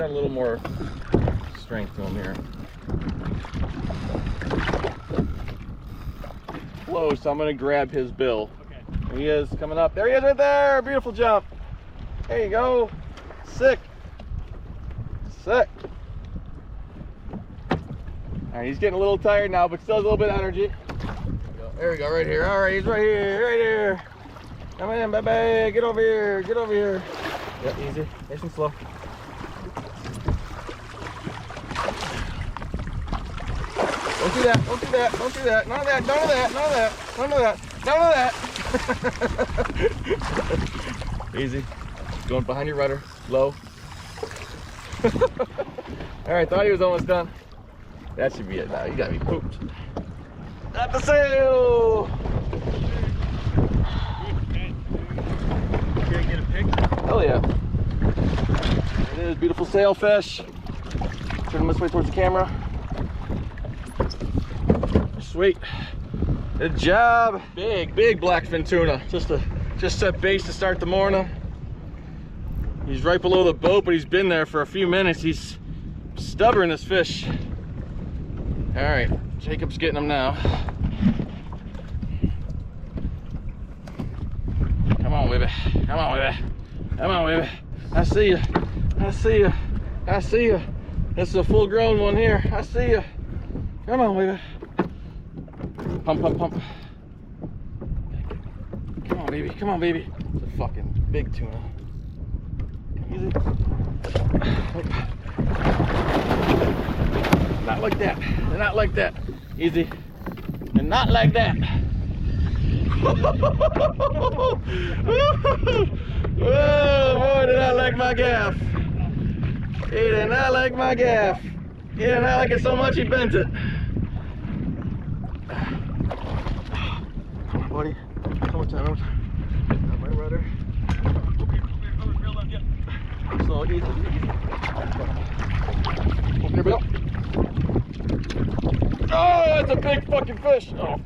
add a little more strength to him here. Close, I'm gonna grab his bill. Okay. He is coming up. There he is right there. Beautiful jump. There you go. Sick. Sick. All right, he's getting a little tired now, but still has a little bit of energy. There we go, right here. All right, he's right here, right here. Come in, baby. Get over here. Get over here. Yep, easy. Nice and slow. Don't do that. Don't do that. Don't do that. None of that. None of that. None of that. None of that. None of that. Easy. Going behind your rudder. Low. All right, thought he was almost done. That should be it now. You got me pooped. At the sail! Can I get a pic? Hell yeah. There it is, beautiful sailfish. Turn him this way towards the camera. Sweet. Good job. Big blackfin tuna. Just set base to start the morning. He's right below the boat, but he's been there for a few minutes. He's stubborn, this fish. All right, Jacob's getting him now. Come on, baby. Come on, baby. Come on, baby. I see you. I see you. I see you. This is a full-grown one here. I see you. Come on, baby. Pump, pump, pump. Come on, baby. Come on, baby. It's a fucking big tuna. Easy. Not like that. They're not like that. Easy. And not like that. Oh boy, did I like my gaff. He did not like my gaff. He did not like it so much he bent it. Come on, buddy. One more time. Got my rudder. Slow, easy, easy. Open your bill. Oh, that's a big fucking fish. Oh.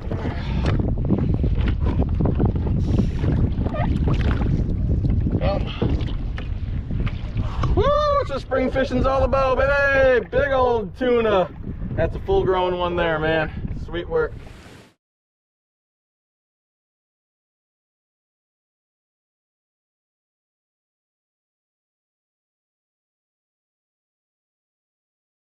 Woo, it's what spring fishing's all about, baby. Big old tuna. That's a full-grown one there, man. Sweet work.